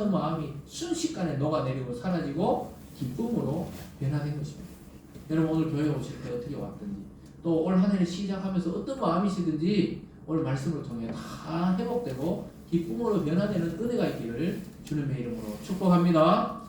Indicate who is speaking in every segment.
Speaker 1: 어두웠던 마음이 순식간에 녹아내리고 사라지고 기쁨으로 변화된 것입니다. 여러분 오늘 교회 오실 때 어떻게 왔든지 또 올 한 해를 시작하면서 어떤 마음이시든지 오늘 말씀을 통해 다 회복되고 기쁨으로 변화되는 은혜가 있기를 주님의 이름으로 축복합니다.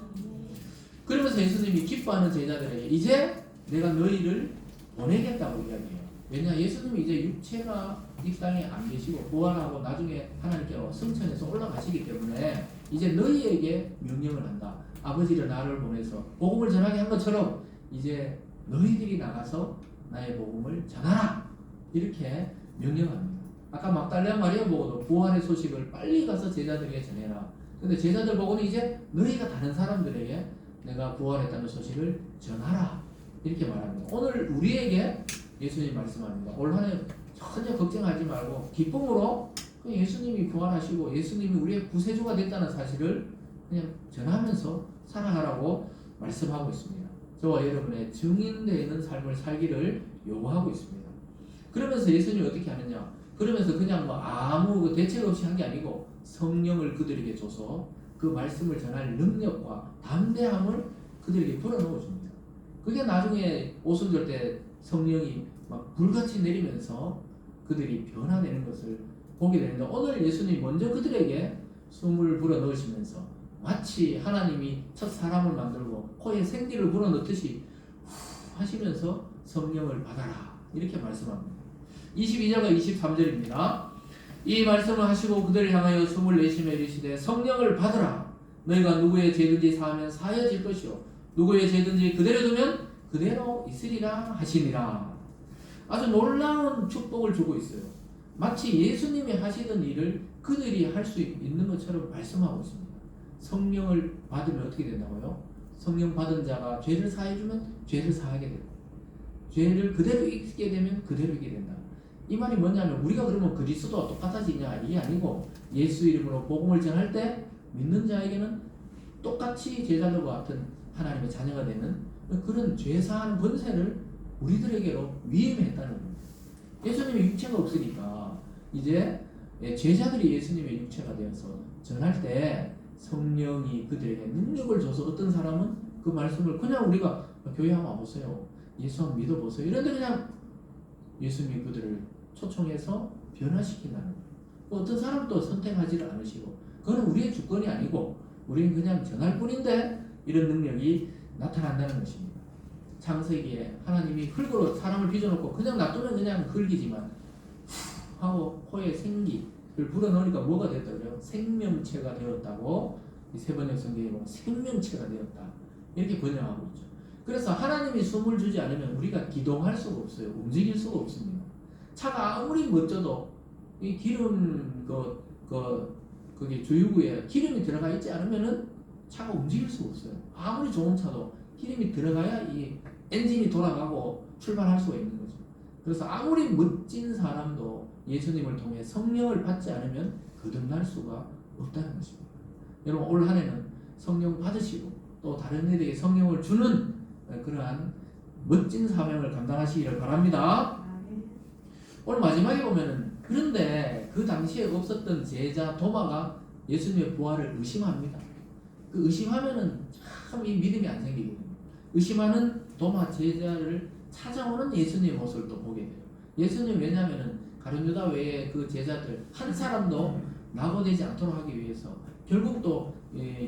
Speaker 1: 그러면서 예수님이 기뻐하는 제자들에게 이제 내가 너희를 보내겠다고 이야기해요. 왜냐 예수님이 이제 육체가 이 땅에 안 계시고 부활하고 나중에 하나님께로 승천해서 올라가시기 때문에 이제 너희에게 명령을 한다. 아버지를 나를 보내서 복음을 전하게 한 것처럼 이제 너희들이 나가서 나의 복음을 전하라. 이렇게 명령합니다. 아까 막달레아 마리아 보고도 부활의 소식을 빨리 가서 제자들에게 전해라. 근데 제자들 보고는 이제 너희가 다른 사람들에게 내가 부활했다는 소식을 전하라. 이렇게 말합니다. 오늘 우리에게 예수님이 말씀합니다. 올 한 해 전혀 걱정하지 말고 기쁨으로 예수님이 부활하시고 예수님이 우리의 구세주가 됐다는 사실을 그냥 전하면서 살아가라고 말씀하고 있습니다. 저와 여러분의 증인되는 삶을 살기를 요구하고 있습니다. 그러면서 예수님이 어떻게 하느냐? 그러면서 그냥 뭐 아무 대책 없이 한 게 아니고 성령을 그들에게 줘서 그 말씀을 전할 능력과 담대함을 그들에게 불어넣어 줍니다. 그게 나중에 오순절 때 성령이 막 불같이 내리면서 그들이 변화되는 것을 보게 되는데 오늘 예수님이 먼저 그들에게 숨을 불어넣으시면서 마치 하나님이 첫 사람을 만들고 코에 생기를 불어넣듯이 후 하시면서 성령을 받아라 이렇게 말씀합니다. 22절과 23절입니다. 이 말씀을 하시고 그들을 향하여 숨을 내쉬며 이르시되 성령을 받으라. 너희가 누구의 죄든지 사하면 사해질 것이요 누구의 죄든지 그대로 두면 그대로 있으리라 하시니라. 아주 놀라운 축복을 주고 있어요. 마치 예수님이 하시던 일을 그들이 할 수 있는 것처럼 말씀하고 있습니다. 성령을 받으면 어떻게 된다고요? 성령 받은 자가 죄를 사해주면 죄를 사하게 되고 죄를 그대로 잊게 되면 그대로 잊게 된다. 이 말이 뭐냐면 우리가 그러면 그리스도와 똑같아지냐 이게 아니고 예수 이름으로 복음을 전할 때 믿는 자에게는 똑같이 제자들과 같은 하나님의 자녀가 되는 그런 죄사하는 권세를 우리들에게로 위임했다는 겁니다. 예수님의 육체가 없으니까 이제 제자들이 예수님의 육체가 되어서 전할 때 성령이 그들에게 능력을 줘서 어떤 사람은 그 말씀을 그냥 우리가 교회 한번 와보세요. 예수 한번 믿어보세요. 이런데 그냥 예수님이 그들을 초청해서 변화시킨다는 거예요. 어떤 사람도 선택하지를 않으시고 그건 우리의 주권이 아니고 우리는 그냥 전할 뿐인데 이런 능력이 나타난다는 것입니다. 창세기에 하나님이 흙으로 사람을 빚어놓고 그냥 놔두면 그냥 흙이지만 하고 코에 생기를 불어넣으니까 뭐가 됐다고요? 생명체가 되었다고 세 번역 성경에 보면 생명체가 되었다 이렇게 번역하고 있죠. 그래서 하나님이 숨을 주지 않으면 우리가 기동할 수가 없어요. 움직일 수가 없습니다. 차가 아무리 멋져도 이 기름 그게 주유구에 기름이 들어가 있지 않으면은 차가 움직일 수가 없어요. 아무리 좋은 차도 기름이 들어가야 이 엔진이 돌아가고 출발할 수가 있는 거죠. 그래서 아무리 멋진 사람도 예수님을 통해 성령을 받지 않으면 거듭날 수가 없다는 것입니다. 여러분 올 한 해는 성령 받으시고 또 다른 이들에게 성령을 주는 그러한 멋진 사명을 감당하시기를 바랍니다. 오늘 마지막에 보면은 그런데 그 당시에 없었던 제자 도마가 예수님의 부활을 의심합니다. 그 의심하면은 참 이 믿음이 안 생기거든요. 의심하는 도마 제자를 찾아오는 예수님의 모습을 또 보게 돼요. 예수님 왜냐하면은 가룟 유다 외에 그 제자들 한 사람도 낙오되지 않도록 하기 위해서 결국 또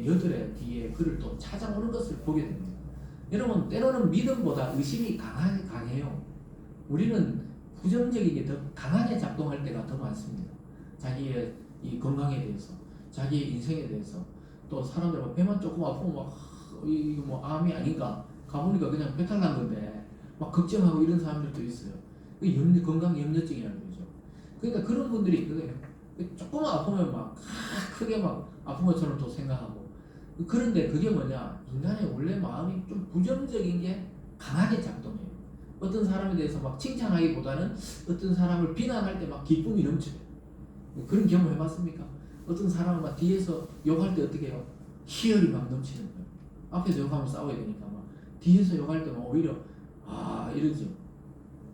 Speaker 1: 여들의 뒤에 그를 또 찾아오는 것을 보게 됩니다. 여러분 때로는 믿음보다 의심이 강해요. 우리는 부정적인 게 더 강하게 작동할 때가 더 많습니다. 자기의 이 건강에 대해서, 자기의 인생에 대해서, 또 사람들 막 배만 조금 아프면 막 이거 뭐 암이 아닌가 가보니까 그냥 배탈 난 건데 막 걱정하고 이런 사람들도 있어요. 건강 염려증이라는 거죠. 그러니까 그런 분들이 있거든요. 조금만 아프면 막 크게 막 아픈 것처럼 또 생각하고 그런데 그게 뭐냐 인간의 원래 마음이 좀 부정적인 게 강하게 작동해요. 어떤 사람에 대해서 막 칭찬하기보다는 어떤 사람을 비난할 때 막 기쁨이 넘쳐요. 그런 경험 해봤습니까? 어떤 사람은 막 뒤에서 욕할 때 어떻게 해요? 희열이 막 넘치는 거예요. 앞에서 욕하면 싸워야 되니까 막 뒤에서 욕할 때만 오히려 이러죠.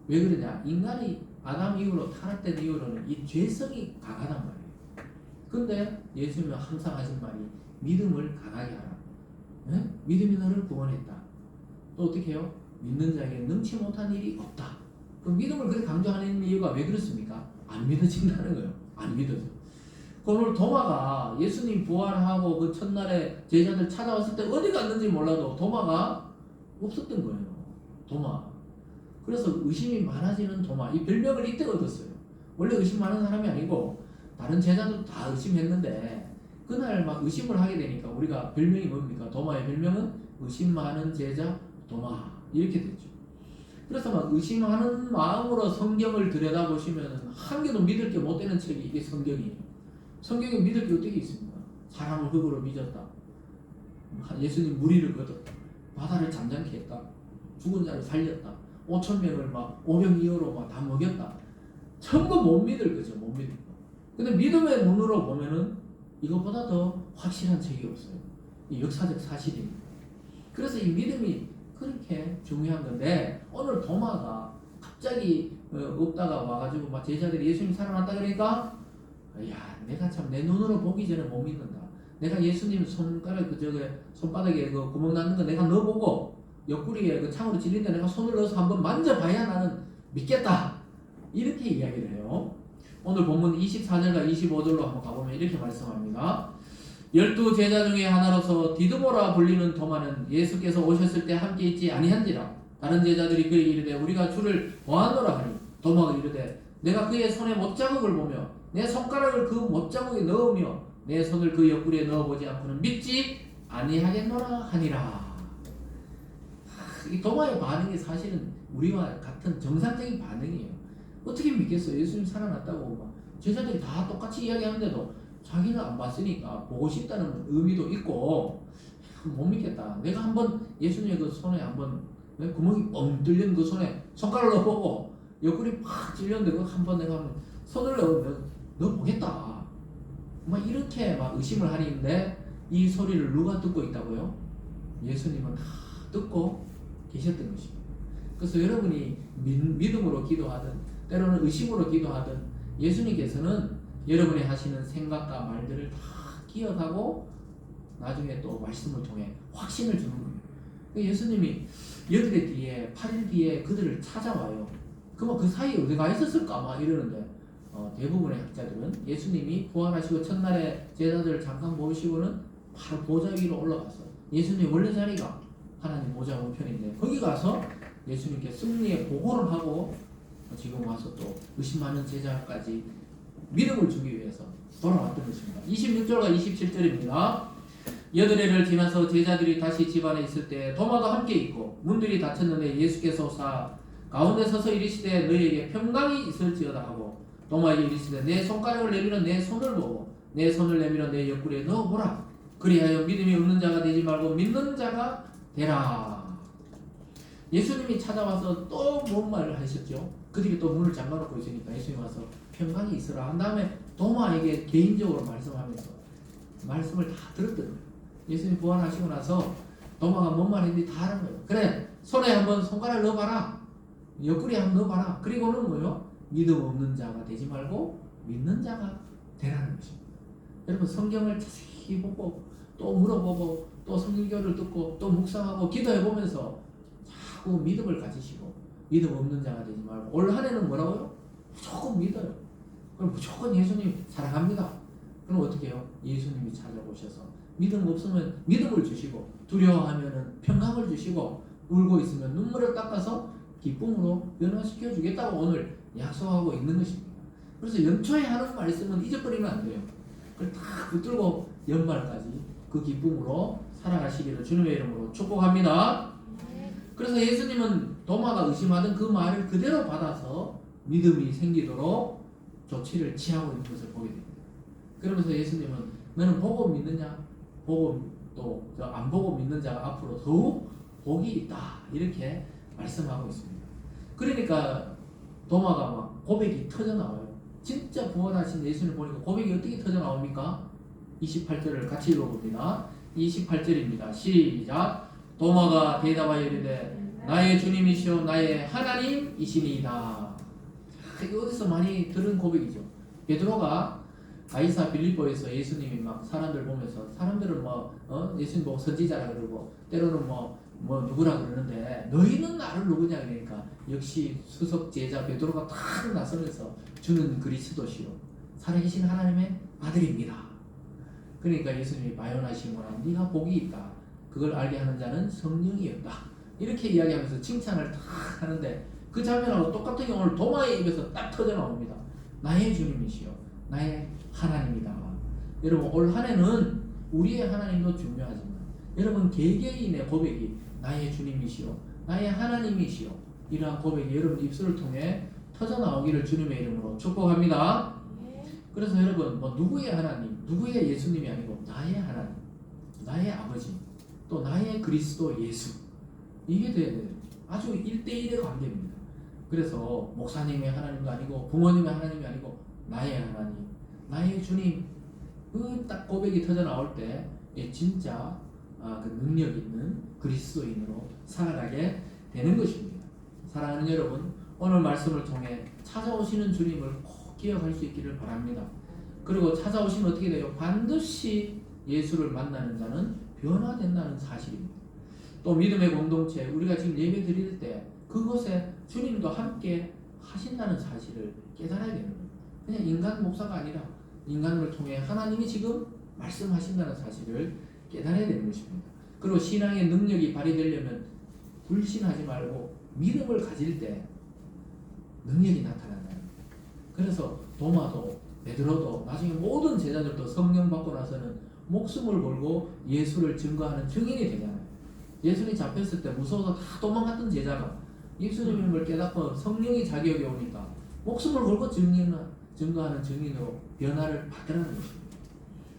Speaker 1: 왜 그러냐? 인간이 아담 이후로 타락된 이후로는 이 죄성이 강하단 말이에요. 근데 예수님은 항상 하신 말이 믿음을 강하게 하라. 네? 믿음이 너를 구원했다. 또 어떻게 해요? 믿는 자에게 능치 못한 일이 없다. 그 믿음을 그렇게 강조하는 이유가 왜 그렇습니까? 안 믿어진다는 거예요. 안 믿어져. 오늘 도마가 예수님 부활하고 그 첫날에 제자들 찾아왔을 때 어디 갔는지 몰라도 도마가 없었던 거예요. 도마. 그래서 의심이 많아지는 도마. 이 별명을 이때 얻었어요. 원래 의심 많은 사람이 아니고 다른 제자도 다 의심했는데 그날 막 의심을 하게 되니까 우리가 별명이 뭡니까? 도마의 별명은 의심 많은 제자 도마 이렇게 됐죠. 그래서 막 의심하는 마음으로 성경을 들여다보시면 한 개도 믿을 게 못 되는 책이 이게 성경이에요. 성경에 믿을 게 어떻게 있습니까? 사람을 흙으로 빚었다. 예수님 무리를 거뒀다. 바다를 잠잠케 했다. 죽은 자를 살렸다. 5,000명을 막 오병이어로 막 다 먹였다. 전부 못 믿을 거죠. 못 믿을 거. 근데 믿음의 눈으로 보면은 이것보다 더 확실한 책이 없어요. 이 역사적 사실입니다. 그래서 이 믿음이 그렇게 중요한 건데 오늘 도마가 갑자기 없다가 와가지고 막 제자들이 예수님 살아났다 그러니까 야 내가 참 내 눈으로 보기 전에 못 믿는다. 내가 예수님 손가락 손바닥에 그 구멍 나는 거 내가 넣어보고 옆구리에 그 창으로 찔린 데 내가 손을 넣어서 한번 만져봐야 나는 믿겠다. 이렇게 이야기를 해요. 오늘 본문 24절과 25절로 한번 가보면 이렇게 말씀합니다. 12제자 중에 하나로서 디드모라 불리는 도마는 예수께서 오셨을 때 함께 있지 아니한지라. 다른 제자들이 그에게 이르되 우리가 주를 보았노라 하니 도마가 이르되 내가 그의 손에 못자국을 보며 내 손가락을 그 못자국에 넣으며 내 손을 그 옆구리에 넣어보지 않고는 믿지 아니하겠노라 하니라. 이 도마의 반응이 사실은 우리와 같은 정상적인 반응이에요. 어떻게 믿겠어요? 예수님 살아났다고 막 제자들이 다 똑같이 이야기하는데도 자기는 안 봤으니까 보고 싶다는 의미도 있고 못 믿겠다. 내가 한번 예수님의 그 손에 한번 구멍이 뻥 뚫린 그 손에 손가락을 넣어보고 옆구리 팍 찔렸는데 그 한번 내가 한번 손을 넣어보겠다. 막 이렇게 막 의심을 하는데 이 소리를 누가 듣고 있다고요? 예수님은 다 듣고 계셨던 것입니다. 그래서 여러분이 믿음으로 기도하든 때로는 의심으로 기도하든 예수님께서는 여러분이 하시는 생각과 말들을 다 기억하고 나중에 또 말씀을 통해 확신을 주는 거예요. 예수님이 8일 뒤에 8일 뒤에 그들을 찾아와요. 그러면 그 사이에 어디가 있었을까 막 이러는데 대부분의 학자들은 예수님이 부활하시고 첫날에 제자들을 잠깐 모시고는 바로 보좌 위로 올라가서 예수님 원래 자리가 하나님 보좌 우편인데 거기 가서 예수님께 승리의 보고를 하고 지금 와서 또 의심 많은 제자까지 믿음을 주기 위해서 돌아왔던 것입니다. 26절과 27절입니다. 8회를 지나서 제자들이 다시 집안에 있을 때 도마도 함께 있고 문들이 닫혔는데 예수께서 가운데 서서 이르시되 너희에게 평강이 있을지어다 하고 도마에게 이르시되 내 손가락을 내밀어 내 손을 보고 내 손을 내밀어 내 옆구리에 넣어보라. 그리하여 믿음이 없는 자가 되지 말고 믿는 자가 되라. 예수님이 찾아와서 또 뭔 말을 하셨죠? 그들이 또 문을 잠가놓고 있으니까 예수님이 와서 평강이 있으라 한 다음에 도마에게 개인적으로 말씀하면서 말씀을 다 들었던 거예요. 예수님 부활하시고 나서 도마가 뭔 말인지 다 하는 거예요. 그래 손에 한번 손가락을 넣어봐라. 옆구리에 한번 넣어봐라. 그리고는 뭐요? 믿음 없는 자가 되지 말고 믿는 자가 되라는 것입니다. 여러분 성경을 자세히 보고 또 물어보고 또 성경교를 듣고 또 묵상하고 기도해보면서 자꾸 믿음을 가지시고 믿음 없는 자가 되지 말고 올 한해는 뭐라고요? 무조건 믿어요. 그럼 무조건 예수님 사랑합니다. 그럼 어떻게 해요? 예수님이 찾아오셔서 믿음 없으면 믿음을 주시고 두려워하면 평강을 주시고 울고 있으면 눈물을 닦아서 기쁨으로 변화시켜 주겠다고 오늘 약속하고 있는 것입니다. 그래서 연초에 하는 말씀은 잊어버리면 안 돼요. 그걸 다 붙들고 연말까지 그 기쁨으로 살아가시기를 주님의 이름으로 축복합니다. 그래서 예수님은 도마가 의심하던 그 말을 그대로 받아서 믿음이 생기도록 조치를 취하고 있는 것을 보게 됩니다. 그러면서 예수님은 너는 보고 믿느냐? 보고 또 안 보고 믿는 자가 앞으로 더욱 복이 있다. 이렇게 말씀하고 있습니다. 그러니까 도마가 막 고백이 터져 나와요. 진짜 부활하신 예수님을 보니까 고백이 어떻게 터져 나옵니까? 28절을 같이 읽어봅니다. 28절입니다. 시작. 도마가 대답하여 이르되 나의 주님이시오 나의 하나님이시니이다. 이게 어디서 많이 들은 고백이죠. 베드로가 아이사 빌립보에서 예수님이 막 사람들 보면서 사람들은 예수님 보고 선지자라 그러고 때로는 누구라 그러는데 너희는 나를 누구냐 그러니까 역시 수석 제자 베드로가 탁 나서면서 주는 그리스도시요 살아계신 하나님의 아들입니다. 그러니까 예수님이 바요나 시몬아 네가 복이 있다. 그걸 알게 하는 자는 성령이었다. 이렇게 이야기하면서 칭찬을 탁 하는데 그 장면하고 똑같은 게 오늘 도마의 입에서 딱 터져 나옵니다. 나의 주님이시여 나의 하나님이다. 여러분 올 한 해는 우리의 하나님도 중요하지만 여러분 개개인의 고백이 나의 주님이시여 나의 하나님이시여 이러한 고백이 여러분 입술을 통해 터져 나오기를 주님의 이름으로 축복합니다. 그래서 여러분 누구의 하나님 누구의 예수님이 아니고 나의 하나님 나의 아버지 또 나의 그리스도 예수 이게 돼야 돼요. 아주 1대1의 관계입니다. 그래서 목사님의 하나님도 아니고 부모님의 하나님이 아니고 나의 하나님 나의 주님 그 딱 고백이 터져 나올 때 진짜 그 능력 있는 그리스도인으로 살아가게 되는 것입니다. 사랑하는 여러분 오늘 말씀을 통해 찾아오시는 주님을 꼭 기억할 수 있기를 바랍니다. 그리고 찾아오시면 어떻게 돼요? 반드시 예수를 만나는 자는 변화된다는 사실입니다. 또 믿음의 공동체 우리가 지금 예배 드릴 때 그것에 주님도 함께 하신다는 사실을 깨달아야 되는 거예요. 그냥 인간 목사가 아니라 인간을 통해 하나님이 지금 말씀하신다는 사실을 깨달아야 되는 것입니다. 그리고 신앙의 능력이 발휘되려면 불신하지 말고 믿음을 가질 때 능력이 나타난다. 그래서 도마도 베드로도 나중에 모든 제자들도 성령 받고 나서는 목숨을 걸고 예수를 증거하는 증인이 되잖아요. 예수님 잡혔을 때 무서워서 다 도망갔던 제자가 예수님을 깨닫고 성령이 자기에게 오니까 목숨을 걸고 증거하는 증인으로 변화를 받으라는 것입니다.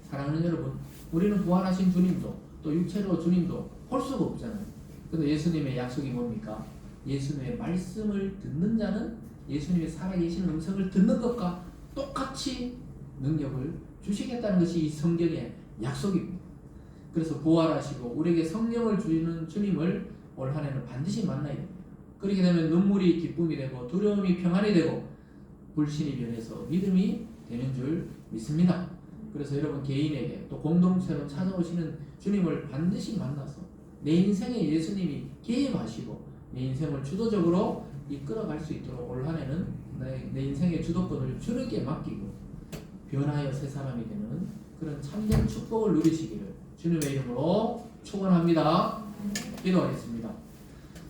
Speaker 1: 사랑하는 여러분, 우리는 부활하신 주님도 또 육체로 주님도 볼 수가 없잖아요. 근데 예수님의 약속이 뭡니까? 예수님의 말씀을 듣는 자는 예수님의 살아계신 음성을 듣는 것과 똑같이 능력을 주시겠다는 것이 이 성경의 약속입니다. 그래서 부활하시고 우리에게 성령을 주시는 주님을 올 한 해는 반드시 만나야 됩니다. 그렇게 되면 눈물이 기쁨이 되고 두려움이 평안이 되고 불신이 변해서 믿음이 되는 줄 믿습니다. 그래서 여러분 개인에게 또 공동체로 찾아오시는 주님을 반드시 만나서 내 인생에 예수님이 개입하시고 내 인생을 주도적으로 이끌어갈 수 있도록 올 한 해는 내 인생의 주도권을 주님께 맡기고 변하여 새 사람이 되는 그런 참된 축복을 누리시기를 주님의 이름으로 축원합니다. 기도하겠습니다.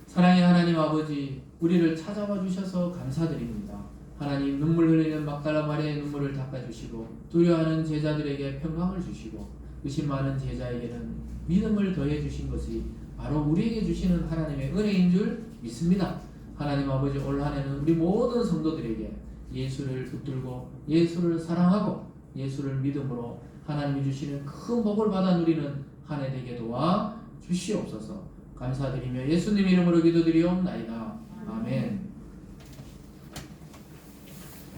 Speaker 1: 사랑의 하나님 아버지, 우리를 찾아와 주셔서 감사드립니다. 하나님, 눈물 흘리는 막달라 마리아의 눈물을 닦아주시고 두려워하는 제자들에게 평강을 주시고 의심 많은 제자에게는 믿음을 더해 주신 것이 바로 우리에게 주시는 하나님의 은혜인 줄 믿습니다. 하나님 아버지, 올 한 해는 우리 모든 성도들에게 예수를 붙들고 예수를 사랑하고 예수를 믿음으로 하나님이 주시는 큰 복을 받아 누리는 한 해 되게 도와 주시옵소서. 감사드리며 예수님 이름으로 기도드리옵나이다. 아멘.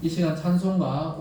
Speaker 1: 이 시간 찬송가